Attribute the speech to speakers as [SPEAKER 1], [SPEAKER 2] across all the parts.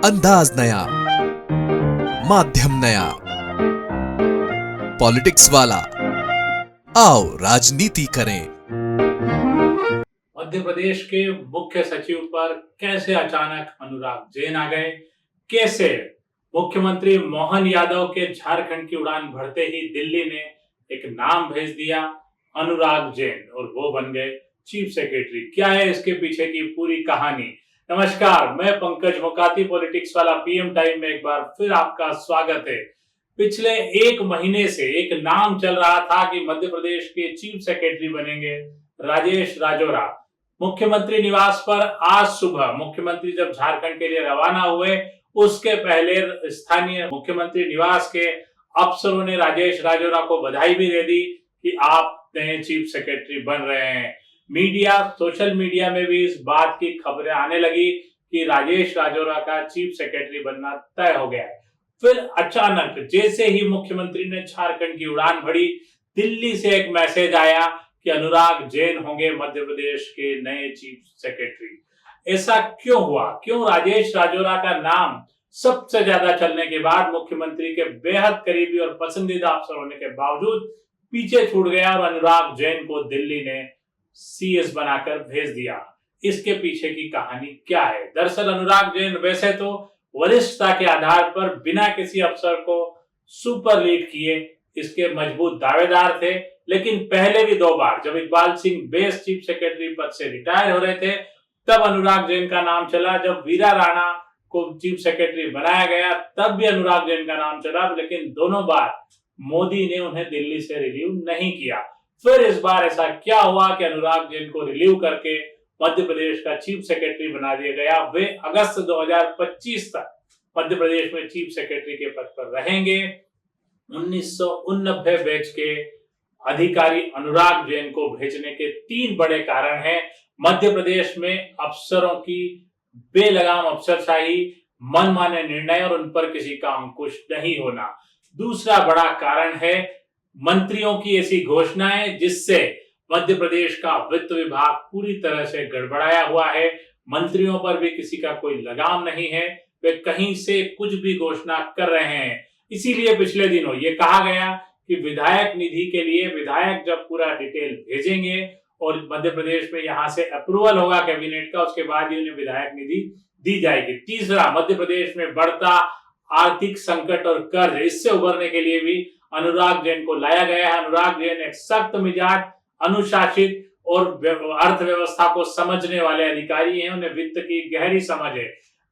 [SPEAKER 1] अंदाज नया, माध्यम नया, पॉलिटिक्स वाला, आओ राजनीति करें।
[SPEAKER 2] मध्य प्रदेश के मुख्य सचिव पर कैसे अचानक अनुराग जैन आ गए? कैसे मुख्यमंत्री मोहन यादव के झारखंड की उड़ान भरते ही दिल्ली ने एक नाम भेज दिया, अनुराग जैन, और वो बन गए चीफ सेक्रेटरी। क्या है इसके पीछे की पूरी कहानी? नमस्कार, मैं पंकज मोकाती, पॉलिटिक्स वाला पीएम टाइम में एक बार फिर आपका स्वागत है। पिछले एक महीने से एक नाम चल रहा था कि मध्य प्रदेश के चीफ सेक्रेटरी बनेंगे राजेश राजौरा। मुख्यमंत्री निवास पर आज सुबह मुख्यमंत्री जब झारखंड के लिए रवाना हुए, उसके पहले स्थानीय मुख्यमंत्री निवास के अफसरों ने राजेश राजौरा को बधाई भी दे दी कि आप नए चीफ सेक्रेटरी बन रहे हैं। मीडिया, सोशल मीडिया में भी इस बात की खबरें आने लगी कि राजेश राजौरा का चीफ सेक्रेटरी बनना तय हो गया है। फिर अचानक जैसे ही मुख्यमंत्री ने झारखंड की उड़ान भरी, दिल्ली से एक मैसेज आया कि अनुराग जैन होंगे मध्य प्रदेश के नए चीफ सेक्रेटरी। ऐसा क्यों हुआ? क्यों राजेश राजौरा का नाम सबसे ज्यादा चलने के बाद मुख्यमंत्री के बेहद करीबी और पसंदीदा अफसर होने के बावजूद पीछे छूट गया और अनुराग जैन को दिल्ली ने सीएस बनाकर भेज दिया? इसके पीछे की कहानी क्या है? दरअसल अनुराग जैन वैसे तो वरिष्ठता के आधार पर बिना किसी अफसर को सुपर लीड किए इसके मजबूत दावेदार थे, लेकिन पहले भी दो बार जब Iqbal Singh base chief secretary पद से रिटायर हो रहे थे तब अनुराग जैन का नाम चला। जब वीरा राणा को चीफ सेक्रेटरी बनाया गया तब भी अनुराग जैन का नाम चला, लेकिन दोनों बार मोदी ने उन्हें दिल्ली से रिलीव नहीं किया। फिर इस बार ऐसा क्या हुआ कि अनुराग जैन को रिलीव करके मध्य प्रदेश का चीफ सेक्रेटरी बना दिया गया? वे अगस्त 2025 तक मध्य प्रदेश में चीफ सेक्रेटरी के पद पर रहेंगे। 1989 बैच के अधिकारी अनुराग जैन को भेजने के तीन बड़े कारण हैं। मध्य प्रदेश में अफसरों की बेलगाम अफसरशाही, मनमाने निर्णय और उन पर किसी का अंकुश नहीं होना। दूसरा बड़ा कारण है मंत्रियों की ऐसी घोषणाएं जिससे मध्य प्रदेश का वित्त विभाग पूरी तरह से गड़बड़ाया हुआ है। मंत्रियों पर भी किसी का कोई लगाम नहीं है, वे कहीं से कुछ भी घोषणा कर रहे हैं। इसीलिए पिछले दिनों ये कहा गया कि विधायक निधि के लिए विधायक जब पूरा डिटेल भेजेंगे और मध्य प्रदेश में यहां से अप्रूवल होगा कैबिनेट का, उसके बाद ही उन्हें विधायक निधि दी जाएगी। तीसरा, मध्य प्रदेश में बढ़ता आर्थिक संकट और कर्ज, इससे उबरने के लिए भी अनुराग जैन को लाया गया है। अनुराग जैन एक सख्त मिजाज, अनुशासित और अर्थव्यवस्था को समझने वाले अधिकारी हैं। उन्हें वित्त की गहरी समझ है।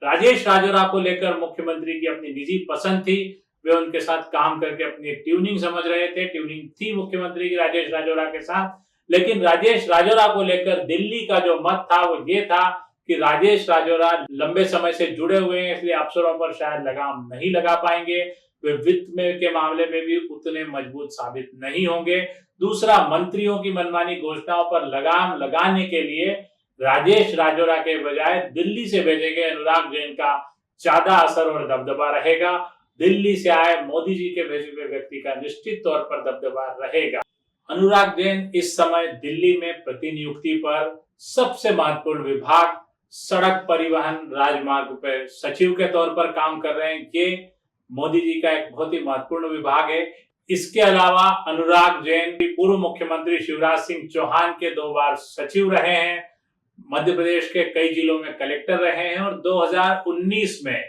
[SPEAKER 2] राजेश राजौरा को लेकर मुख्यमंत्री की अपनी निजी पसंद थी, वे उनके साथ काम करके अपनी ट्यूनिंग समझ रहे थे। ट्यूनिंग थी मुख्यमंत्री की राजेश राजौरा के साथ, लेकिन राजेश राजौरा को लेकर दिल्ली का जो मत था वो ये था कि राजेश राजौरा लंबे समय से जुड़े हुए हैं, इसलिए अफसरों पर शायद लगाम नहीं लगा पाएंगे। वे वित्त में के मामले में भी उतने मजबूत साबित नहीं होंगे। दूसरा, मंत्रियों की मनमानी घोषणाओं पर लगाम लगाने के लिए राजेश राजौरा के बजाय दिल्ली से भेजे गए अनुराग जैन का ज्यादा असर और दबदबा रहेगा। दिल्ली से आए मोदी जी के भेजे हुए व्यक्ति का निश्चित तौर पर दबदबा रहेगा। अनुराग जैन इस समय दिल्ली में प्रतिनियुक्ति पर सबसे महत्वपूर्ण विभाग सड़क परिवहन राजमार्ग पर सचिव के तौर पर काम कर रहे हैं। ये मोदी जी का एक बहुत ही महत्वपूर्ण विभाग है। इसके अलावा अनुराग जैन पूर्व मुख्यमंत्री शिवराज सिंह चौहान के 2 बार सचिव रहे हैं, मध्य प्रदेश के कई जिलों में कलेक्टर रहे हैं और 2019 में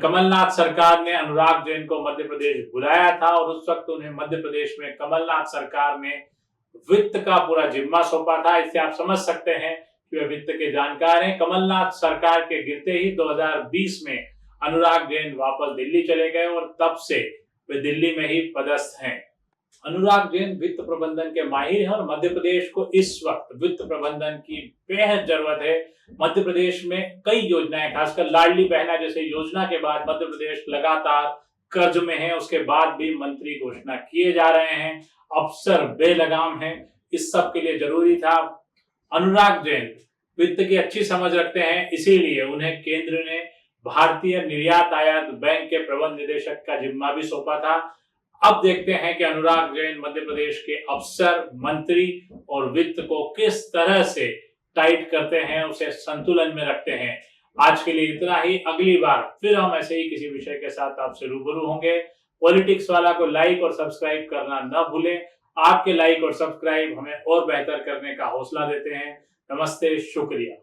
[SPEAKER 2] कमलनाथ सरकार ने अनुराग जैन को मध्य प्रदेश बुलाया था और उस वक्त उन्हें मध्य प्रदेश में कमलनाथ सरकार ने वित्त का पूरा जिम्मा सौंपा था। इससे आप समझ सकते हैं कि वे वित्त के जानकार हैं। कमलनाथ सरकार के गिरते ही 2020 में अनुराग जैन वापस दिल्ली चले गए और तब से वे दिल्ली में ही पदस्थ हैं। अनुराग जैन वित्त प्रबंधन के माहिर हैं और मध्य प्रदेश को इस वक्त वित्त प्रबंधन की बेहद जरूरत है। मध्य प्रदेश में कई योजनाएं, खासकर लाडली बहना जैसे योजना के बाद मध्य प्रदेश लगातार कर्ज में है। उसके बाद भी मंत्री घोषणा किए जा रहे हैं, अफसर बेलगाम हैं। इस सब के लिए जरूरी था। अनुराग जैन वित्त की अच्छी समझ रखते हैं, इसीलिए उन्हें केंद्र ने भारतीय निर्यात आयात बैंक के प्रबंध निदेशक का जिम्मा भी सौंपा था। अब देखते हैं कि अनुराग जैन मध्य प्रदेश के अफसर, मंत्री और वित्त को किस तरह से टाइट करते हैं, उसे संतुलन में रखते हैं। आज के लिए इतना ही। अगली बार फिर हम ऐसे ही किसी विषय के साथ आपसे रूबरू होंगे। पॉलिटिक्स वाला को लाइक और सब्सक्राइब करना न भूलें। आपके लाइक और सब्सक्राइब हमें और बेहतर करने का हौसला देते हैं। नमस्ते, शुक्रिया।